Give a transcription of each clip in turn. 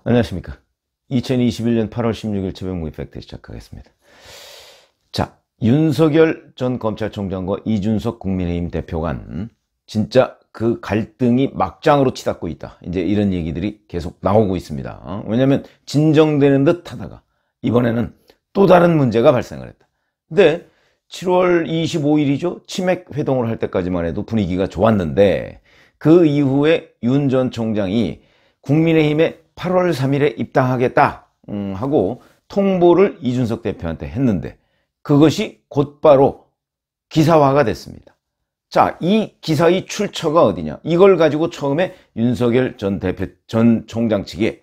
안녕하십니까. 2021년 8월 16일 새벽 무이팩트 시작하겠습니다. 자, 윤석열 전 검찰총장과 이준석 국민의힘 대표 간 진짜 그 갈등이 막장으로 치닫고 있다. 이제 이런 얘기들이 계속 나오고 있습니다. 왜냐하면 진정되는 듯 하다가 이번에는 또 다른 문제가 발생을 했다. 근데 7월 25일이죠. 치맥 회동을 할 때까지만 해도 분위기가 좋았는데 그 이후에 윤 전 총장이 국민의힘에 8월 3일에 입당하겠다 하고 통보를 이준석 대표한테 했는데 그것이 곧바로 기사화가 됐습니다. 자, 이 기사의 출처가 어디냐? 이걸 가지고 처음에 윤석열 전 총장 측에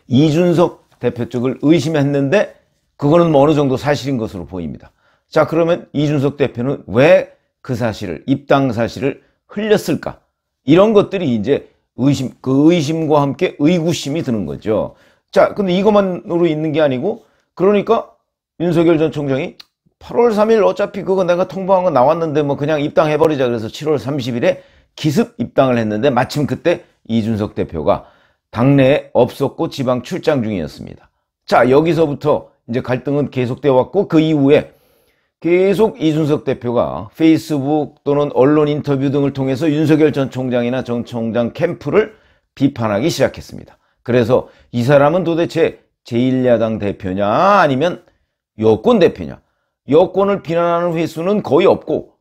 이준석 대표 측을 의심했는데 그거는 뭐 어느 정도 사실인 것으로 보입니다. 자, 그러면 이준석 대표는 왜 그 사실을, 입당 사실을 흘렸을까? 이런 것들이 이제 그 의심과 함께 의구심이 드는 거죠. 자, 근데 이것만으로 있는 게 아니고, 그러니까 윤석열 전 총장이 8월 3일 어차피 그거 내가 통보한 거 나왔는데 뭐 그냥 입당해버리자 그래서 7월 30일에 기습 입당을 했는데 마침 그때 이준석 대표가 당내에 없었고 지방 출장 중이었습니다. 자, 여기서부터 이제 갈등은 계속되어 왔고 그 이후에 계속 이준석 대표가 페이스북 또는 언론 인터뷰 등을 통해서 윤석열 전 총장이나 전 총장 캠프를 비판하기 시작했습니다. 그래서 이 사람은 도대체 제1야당 대표냐 아니면 여권 대표냐. 여권을 비난하는 횟수는 거의 없고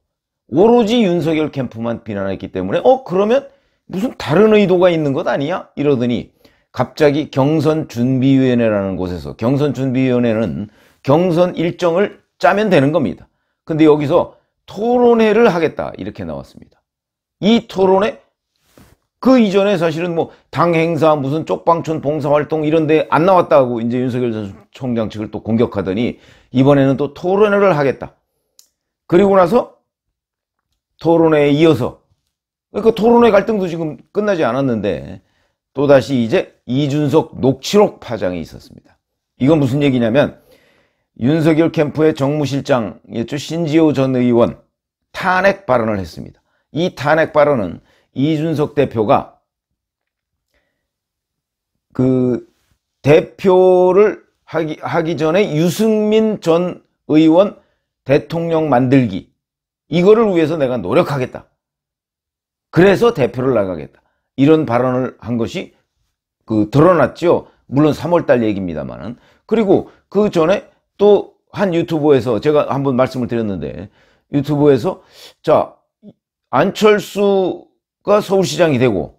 오로지 윤석열 캠프만 비난했기 때문에 그러면 무슨 다른 의도가 있는 것 아니야? 이러더니 갑자기 경선준비위원회라는 곳에서, 경선준비위원회는 경선 일정을 짜면 되는 겁니다. 근데 여기서 토론회를 하겠다 이렇게 나왔습니다. 이 토론회 그 이전에 사실은 뭐 당 행사 무슨 쪽방촌 봉사활동 이런 데 안 나왔다고 이제 윤석열 전 총장 측을 또 공격하더니 이번에는 또 토론회를 하겠다. 그리고 나서 토론회에 이어서 그러니까 토론회 갈등도 지금 끝나지 않았는데 또다시 이제 이준석 녹취록 파장이 있었습니다. 이건 무슨 얘기냐면 윤석열 캠프의 정무실장이었죠. 신지호 전 의원 탄핵 발언을 했습니다. 이 탄핵 발언은 이준석 대표가 그 대표를 하기 전에 유승민 전 의원 대통령 만들기 이거를 위해서 내가 노력하겠다. 그래서 대표를 나가겠다. 이런 발언을 한 것이 드러났죠. 물론 3월달 얘기입니다만은. 그리고 그 전에 또 한 유튜브에서 제가 한번 말씀을 드렸는데 유튜브에서 자 안철수가 서울시장이 되고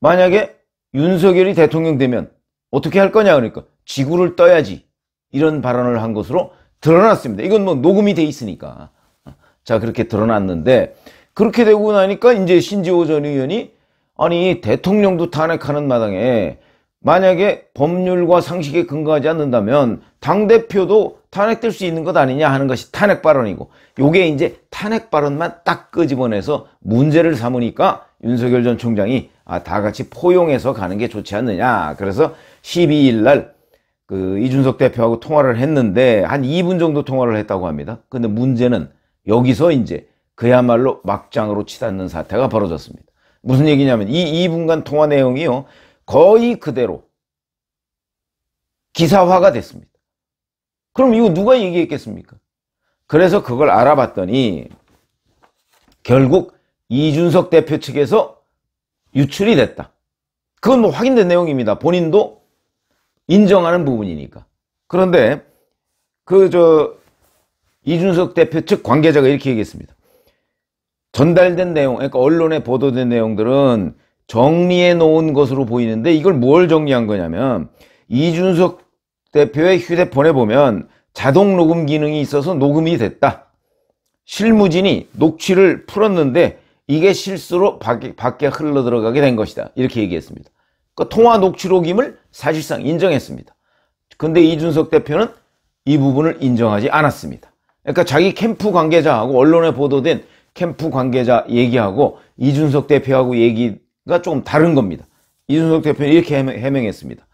만약에 윤석열이 대통령 되면 어떻게 할 거냐 그러니까 지구를 떠야지 이런 발언을 한 것으로 드러났습니다. 이건 뭐 녹음이 돼 있으니까. 자, 그렇게 드러났는데 그렇게 되고 나니까 이제 신지호 전 의원이 아니 대통령도 탄핵하는 마당에 만약에 법률과 상식에 근거하지 않는다면 당대표도 탄핵될 수 있는 것 아니냐 하는 것이 탄핵 발언이고 요게 이제 탄핵 발언만 딱 끄집어내서 문제를 삼으니까 윤석열 전 총장이 다 같이 포용해서 가는 게 좋지 않느냐. 그래서 12일 날 이준석 대표하고 통화를 했는데 한 2분 정도 통화를 했다고 합니다. 근데 문제는 여기서 이제 그야말로 막장으로 치닫는 사태가 벌어졌습니다. 무슨 얘기냐면 이 2분간 통화 내용이요. 거의 그대로 기사화가 됐습니다. 그럼 이거 누가 얘기했겠습니까? 그래서 그걸 알아봤더니 결국 이준석 대표 측에서 유출이 됐다. 그건 뭐 확인된 내용입니다. 본인도 인정하는 부분이니까. 그런데 이준석 대표 측 관계자가 이렇게 얘기했습니다. 전달된 내용, 그러니까 언론에 보도된 내용들은 정리해 놓은 것으로 보이는데 이걸 뭘 정리한 거냐면 이준석 대표의 휴대폰에 보면 자동 녹음 기능이 있어서 녹음이 됐다. 실무진이 녹취를 풀었는데 이게 실수로 밖에 흘러 들어가게 된 것이다. 이렇게 얘기했습니다. 그 통화 녹취록임을 사실상 인정했습니다. 근데 이준석 대표는 이 부분을 인정하지 않았습니다. 그러니까 자기 캠프 관계자하고 언론에 보도된 캠프 관계자 얘기하고 이준석 대표하고 얘기가 조금 다른 겁니다. 이준석 대표는 이렇게 해명했습니다.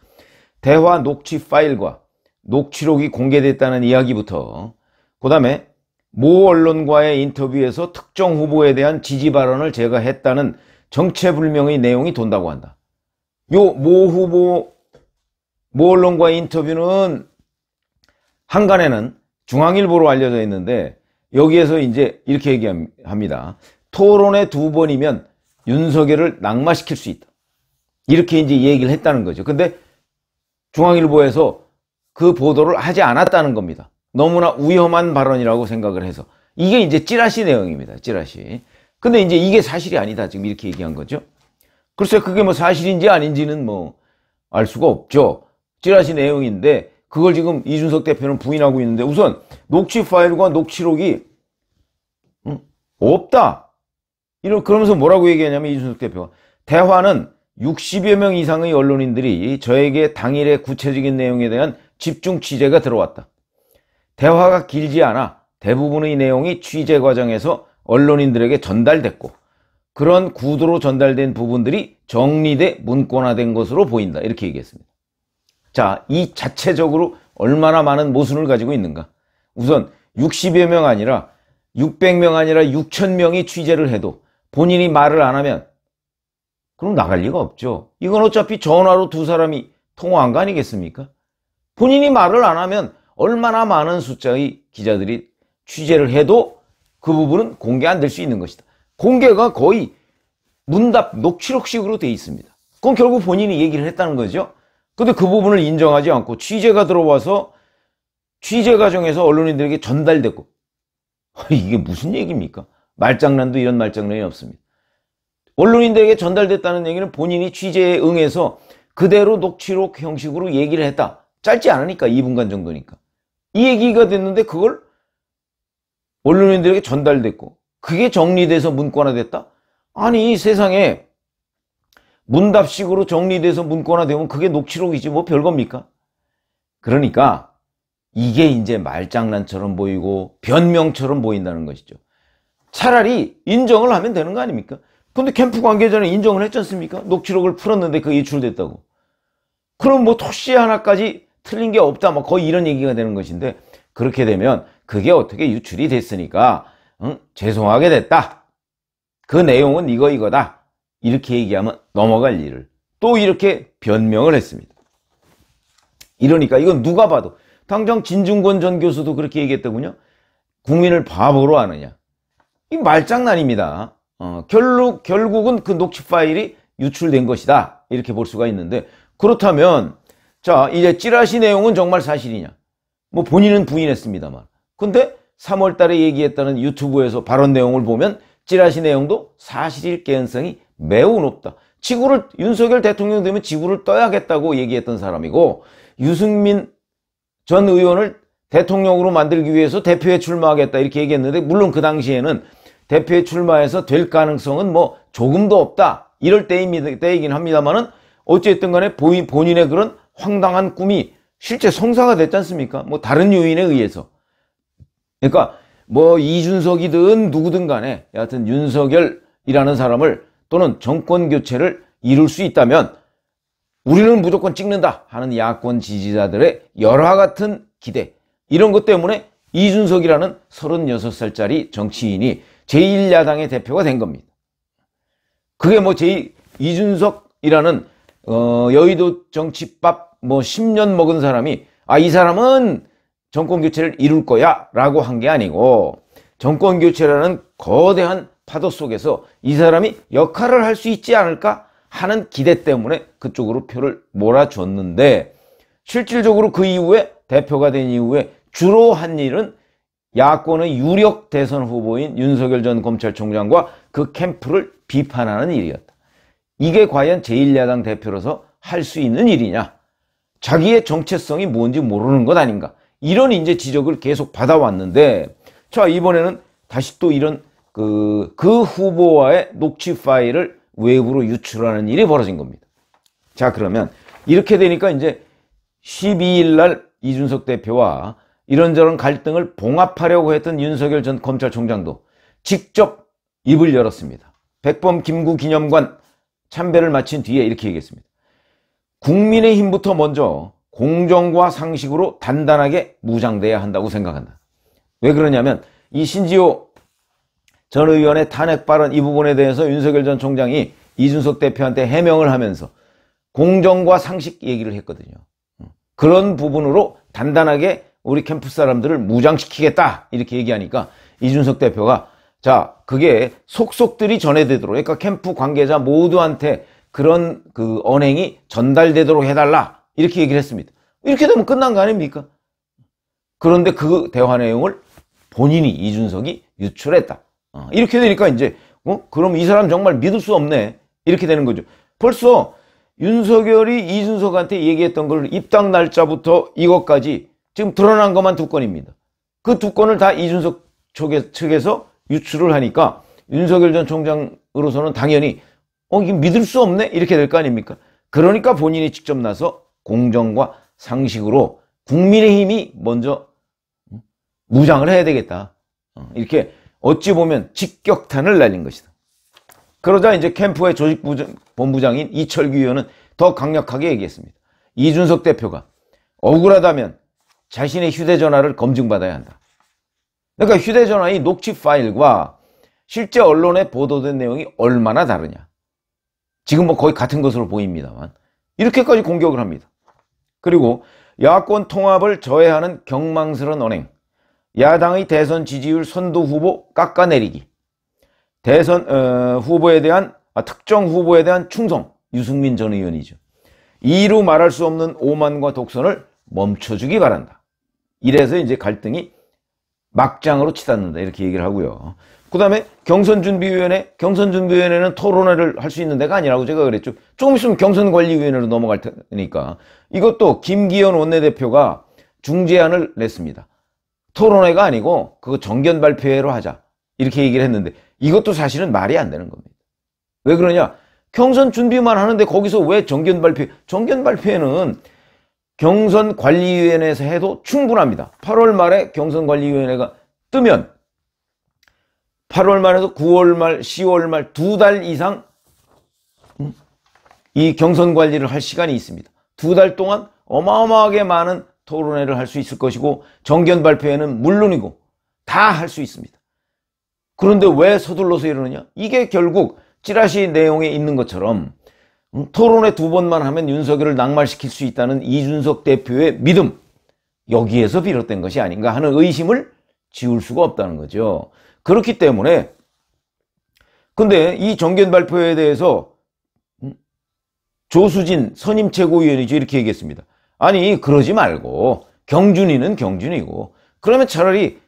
대화 녹취 파일과 녹취록이 공개됐다는 이야기부터 그 다음에 모 언론과의 인터뷰에서 특정 후보에 대한 지지 발언을 제가 했다는 정체불명의 내용이 돈다고 한다. 요 모 후보, 모 언론과의 인터뷰는 한간에는 중앙일보로 알려져 있는데 여기에서 이제 이렇게 얘기합니다. 토론회 2번이면 윤석열을 낙마시킬 수 있다. 이렇게 이제 얘기를 했다는 거죠. 근데 중앙일보에서 그 보도를 하지 않았다는 겁니다. 너무나 위험한 발언이라고 생각을 해서. 이게 이제 찌라시 내용입니다. 찌라시. 근데 이제 이게 사실이 아니다. 지금 이렇게 얘기한 거죠. 글쎄 그게 뭐 사실인지 아닌지는 뭐 알 수가 없죠. 찌라시 내용인데 그걸 지금 이준석 대표는 부인하고 있는데 우선 녹취 파일과 녹취록이 없다. 그러면서 뭐라고 얘기하냐면 이준석 대표가 대화는 60여 명 이상의 언론인들이 저에게 당일의 구체적인 내용에 대한 집중 취재가 들어왔다. 대화가 길지 않아 대부분의 내용이 취재 과정에서 언론인들에게 전달됐고 그런 구도로 전달된 부분들이 정리돼 문건화된 것으로 보인다. 이렇게 얘기했습니다. 자, 이 자체적으로 얼마나 많은 모순을 가지고 있는가. 우선 60여 명 아니라 600명 아니라 6,000명이 취재를 해도 본인이 말을 안 하면 그럼 나갈 리가 없죠. 이건 어차피 전화로 두 사람이 통화한 거 아니겠습니까? 본인이 말을 안 하면 얼마나 많은 숫자의 기자들이 취재를 해도 그 부분은 공개 안 될 수 있는 것이다. 공개가 거의 문답 녹취록식으로 돼 있습니다. 그건 결국 본인이 얘기를 했다는 거죠. 근데 그 부분을 인정하지 않고 취재가 들어와서 취재 과정에서 언론인들에게 전달됐고 이게 무슨 얘기입니까? 말장난도 이런 말장난이 없습니다. 언론인들에게 전달됐다는 얘기는 본인이 취재에 응해서 그대로 녹취록 형식으로 얘기를 했다. 짧지 않으니까 2분간 정도니까. 이 얘기가 됐는데 그걸 언론인들에게 전달됐고 그게 정리돼서 문건화됐다? 아니 세상에 문답식으로 정리돼서 문건화되면 그게 녹취록이지 뭐 별겁니까? 그러니까 이게 이제 말장난처럼 보이고 변명처럼 보인다는 것이죠. 차라리 인정을 하면 되는 거 아닙니까? 근데 캠프 관계자는 인정을 했지 않습니까? 녹취록을 풀었는데 그게 유출됐다고. 그럼 뭐 토시 하나까지 틀린 게 없다 뭐 거의 이런 얘기가 되는 것인데 그렇게 되면 그게 어떻게 유출이 됐으니까 죄송하게 됐다. 그 내용은 이거다. 이렇게 얘기하면 넘어갈 일을 또 이렇게 변명을 했습니다. 이러니까 이건 누가 봐도 당장 진중권 전 교수도 그렇게 얘기했더군요. 국민을 바보로 하느냐. 이 말장난입니다. 결국은 그 녹취 파일이 유출된 것이다. 이렇게 볼 수가 있는데 그렇다면 자 이제 찌라시 내용은 정말 사실이냐. 뭐 본인은 부인했습니다만 근데 3월 달에 얘기했다는 유튜브에서 발언 내용을 보면 찌라시 내용도 사실일 가능성이 매우 높다. 윤석열 대통령 되면 지구를 떠야겠다고 얘기했던 사람이고 유승민 전 의원을 대통령으로 만들기 위해서 대표에 출마하겠다 이렇게 얘기했는데 물론 그 당시에는 대표에 출마해서 될 가능성은 뭐 조금도 없다. 이럴 때이긴 합니다만은 어쨌든 간에 본인의 그런 황당한 꿈이 실제 성사가 됐지 않습니까? 뭐 다른 요인에 의해서. 그러니까 뭐 이준석이든 누구든 간에 여하튼 윤석열이라는 사람을 또는 정권 교체를 이룰 수 있다면 우리는 무조건 찍는다 하는 야권 지지자들의 열화 같은 기대 이런 것 때문에 이준석이라는 36살짜리 정치인이 제1야당의 대표가 된 겁니다. 그게 뭐 이준석이라는 여의도 정치밥 뭐 10년 먹은 사람이 이 사람은 정권 교체를 이룰 거야 라고 한 게 아니고 정권 교체라는 거대한 파도 속에서 이 사람이 역할을 할 수 있지 않을까 하는 기대 때문에 그쪽으로 표를 몰아줬는데 실질적으로 그 이후에 대표가 된 이후에 주로 한 일은 야권의 유력 대선 후보인 윤석열 전 검찰총장과 그 캠프를 비판하는 일이었다. 이게 과연 제1야당 대표로서 할 수 있는 일이냐? 자기의 정체성이 뭔지 모르는 것 아닌가? 이런 이제 지적을 계속 받아왔는데 자 이번에는 다시 또 이런 그 후보와의 녹취 파일을 외부로 유출하는 일이 벌어진 겁니다. 자 그러면 이렇게 되니까 이제 12일 날 이준석 대표와 이런저런 갈등을 봉합하려고 했던 윤석열 전 검찰총장도 직접 입을 열었습니다. 백범 김구 기념관 참배를 마친 뒤에 이렇게 얘기했습니다. 국민의힘부터 먼저 공정과 상식으로 단단하게 무장돼야 한다고 생각한다. 왜 그러냐면 이 신지호 전 의원의 탄핵 발언 이 부분에 대해서 윤석열 전 총장이 이준석 대표한테 해명을 하면서 공정과 상식 얘기를 했거든요. 그런 부분으로 단단하게 우리 캠프 사람들을 무장시키겠다 이렇게 얘기하니까 이준석 대표가 자, 그게 속속들이 전해되도록, 그러니까 캠프 관계자 모두한테 그런 그 언행이 전달되도록 해달라 이렇게 얘기를 했습니다. 이렇게 되면 끝난 거 아닙니까? 그런데 그 대화 내용을 본인이 이준석이 유출했다. 이렇게 되니까 이제 그럼 이 사람 정말 믿을 수 없네 이렇게 되는 거죠. 벌써 윤석열이 이준석한테 얘기했던 걸 입당 날짜부터 이것까지 지금 드러난 것만 2건입니다. 그 2건을 다 이준석 측에서 유출을 하니까 윤석열 전 총장으로서는 당연히 이게 믿을 수 없네 이렇게 될 거 아닙니까? 그러니까 본인이 직접 나서 공정과 상식으로 국민의힘이 먼저 무장을 해야 되겠다. 이렇게 어찌 보면 직격탄을 날린 것이다. 그러자 이제 캠프의 조직본부장인 이철규 의원은 더 강력하게 얘기했습니다. 이준석 대표가 억울하다면 자신의 휴대전화를 검증받아야 한다. 그러니까 휴대전화의 녹취 파일과 실제 언론에 보도된 내용이 얼마나 다르냐. 지금 뭐 거의 같은 것으로 보입니다만 이렇게까지 공격을 합니다. 그리고 야권 통합을 저해하는 경망스러운 언행, 야당의 대선 지지율 선두 후보 깎아내리기, 대선 후보에 대한 특정 후보에 대한 충성, 유승민 전 의원이죠. 이루 말할 수 없는 오만과 독선을 멈춰주기 바란다. 이래서 이제 갈등이 막장으로 치닫는다 이렇게 얘기를 하고요. 그 다음에 경선준비위원회는 토론회를 할 수 있는 데가 아니라고 제가 그랬죠. 조금 있으면 경선관리위원회로 넘어갈 테니까. 이것도 김기현 원내대표가 중재안을 냈습니다. 토론회가 아니고 그거 정견 발표회로 하자 이렇게 얘기를 했는데 이것도 사실은 말이 안 되는 겁니다. 왜 그러냐? 경선 준비만 하는데 거기서 왜 정견 발표회는 경선관리위원회에서 해도 충분합니다. 8월 말에 경선관리위원회가 뜨면 8월 말에서 9월 말, 10월 말 2달 이상 이 경선 관리를 할 시간이 있습니다. 2달 동안 어마어마하게 많은 토론회를 할 수 있을 것이고 정견 발표회는 물론이고 다 할 수 있습니다. 그런데 왜 서둘러서 이러느냐? 이게 결국 찌라시 내용에 있는 것처럼 토론회 2번만 하면 윤석열을 낙마시킬 수 있다는 이준석 대표의 믿음, 여기에서 비롯된 것이 아닌가 하는 의심을 지울 수가 없다는 거죠. 그렇기 때문에 근데 이 정견 발표에 대해서 조수진 선임 최고위원이죠 이렇게 얘기했습니다. 아니 그러지 말고 경준이는 경준이고 그러면 차라리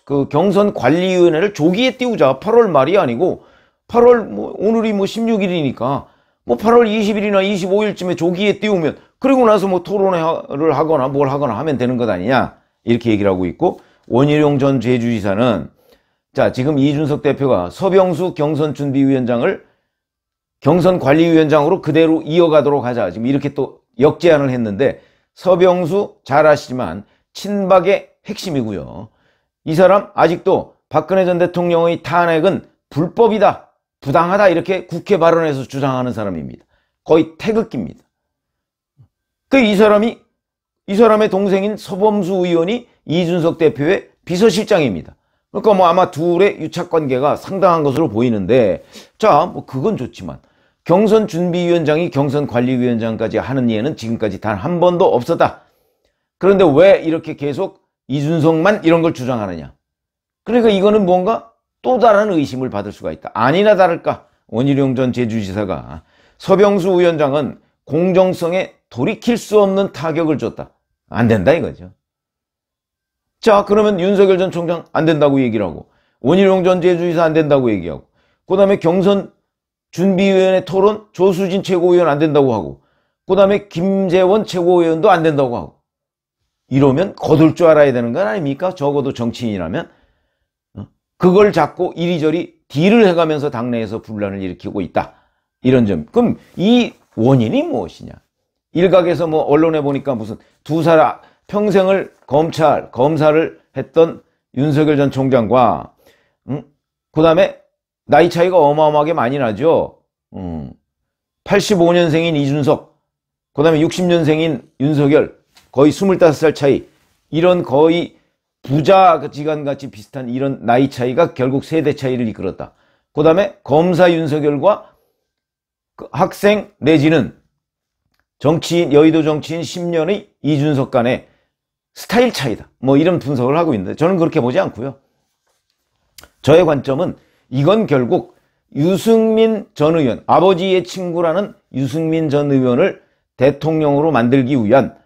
그 경선관리위원회를 조기에 띄우자. 8월 말이 아니고 8월 오늘이 16일이니까 8월 20일이나 25일쯤에 조기에 띄우면 그리고 나서 토론회를 하거나 뭘 하거나 하면 되는 것 아니냐 이렇게 얘기를 하고 있고 원희룡 전 제주지사는 자, 지금 이준석 대표가 서병수 경선준비위원장을 경선관리위원장으로 그대로 이어가도록 하자. 지금 이렇게 또 역제안을 했는데 서병수 잘 아시지만 친박의 핵심이고요. 이 사람 아직도 박근혜 전 대통령의 탄핵은 불법이다, 부당하다 이렇게 국회 발언에서 주장하는 사람입니다. 거의 태극기입니다. 이 사람의 동생인 서범수 의원이 이준석 대표의 비서실장입니다. 그러니까 아마 둘의 유착관계가 상당한 것으로 보이는데 자, 그건 좋지만 경선준비위원장이 경선관리위원장까지 하는 예는 지금까지 단 한 번도 없었다. 그런데 왜 이렇게 계속 이준석만 이런 걸 주장하느냐? 그러니까 이거는 뭔가 또 다른 의심을 받을 수가 있다. 아니나 다를까 원희룡 전 제주지사가 서병수 위원장은 공정성에 돌이킬 수 없는 타격을 줬다. 안 된다 이거죠. 자, 그러면 윤석열 전 총장 안 된다고 얘기를 하고 원희룡 전 제주지사 안 된다고 얘기하고 그 다음에 경선준비위원회 토론 조수진 최고위원 안 된다고 하고 그 다음에 김재원 최고위원도 안 된다고 하고 이러면 거둘 줄 알아야 되는 건 아닙니까? 적어도 정치인이라면 그걸 잡고 이리저리 딜을 해가면서 당내에서 분란을 일으키고 있다. 이런 점. 그럼 이 원인이 무엇이냐? 일각에서 언론에 보니까 무슨 두 사람 평생을 검사를 했던 윤석열 전 총장과 그 다음에 나이 차이가 어마어마하게 많이 나죠. 85년생인 이준석, 그 다음에 60년생인 윤석열, 거의 25살 차이, 이런 거의 부자지간같이 비슷한 이런 나이 차이가 결국 세대 차이를 이끌었다. 그 다음에 검사 윤석열과 그 학생 내지는 여의도 정치인 10년의 이준석 간의 스타일 차이다. 뭐 이런 분석을 하고 있는데 저는 그렇게 보지 않고요. 저의 관점은 이건 결국 유승민 전 의원, 아버지의 친구라는 유승민 전 의원을 대통령으로 만들기 위한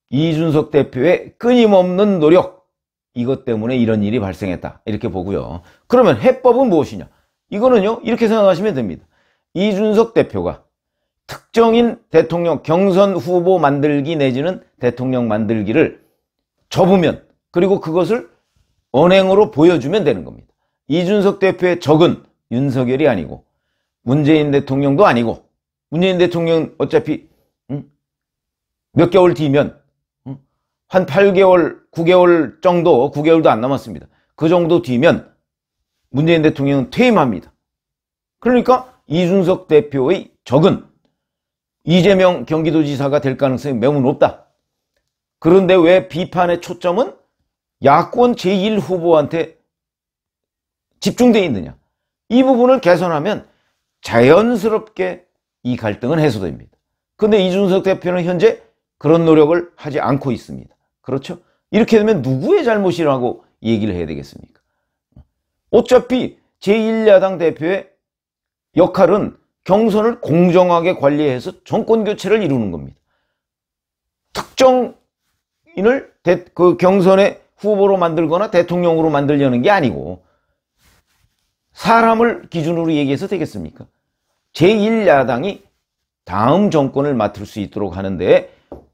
이준석 대표의 끊임없는 노력, 이것 때문에 이런 일이 발생했다. 이렇게 보고요. 그러면 해법은 무엇이냐? 이거는요, 이렇게 생각하시면 됩니다. 이준석 대표가 특정인 대통령 경선 후보 만들기 내지는 대통령 만들기를 접으면, 그리고 그것을 언행으로 보여주면 되는 겁니다. 이준석 대표의 적은 윤석열이 아니고 문재인 대통령도 아니고, 문재인 대통령 어차피 몇 개월 뒤면 한 8개월, 9개월 정도, 9개월도 안 남았습니다. 그 정도 뒤면 문재인 대통령은 퇴임합니다. 그러니까 이준석 대표의 적은 이재명 경기도지사가 될 가능성이 매우 높다. 그런데 왜 비판의 초점은 야권 제1후보한테 집중되어 있느냐? 이 부분을 개선하면 자연스럽게 이 갈등은 해소됩니다. 근데 이준석 대표는 현재 그런 노력을 하지 않고 있습니다. 그렇죠? 이렇게 되면 누구의 잘못이라고 얘기를 해야 되겠습니까? 어차피 제1야당 대표의 역할은 경선을 공정하게 관리해서 정권교체를 이루는 겁니다. 특정인을 그 경선의 후보로 만들거나 대통령으로 만들려는 게 아니고, 사람을 기준으로 얘기해서 되겠습니까? 제1야당이 다음 정권을 맡을 수 있도록 하는데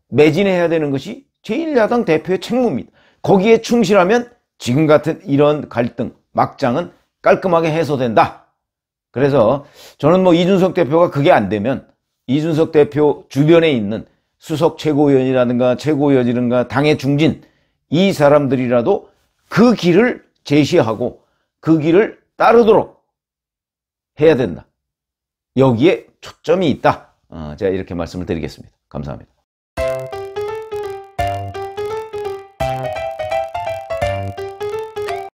매진해야 되는 것이 제1야당 대표의 책무입니다. 거기에 충실하면 지금 같은 이런 갈등, 막장은 깔끔하게 해소된다. 그래서 저는 뭐 이준석 대표가 그게 안 되면 이준석 대표 주변에 있는 수석 최고위원이라든가 최고위원이라든가 당의 중진, 이 사람들이라도 그 길을 제시하고 그 길을 따르도록 해야 된다. 여기에 초점이 있다. 제가 이렇게 말씀을 드리겠습니다. 감사합니다.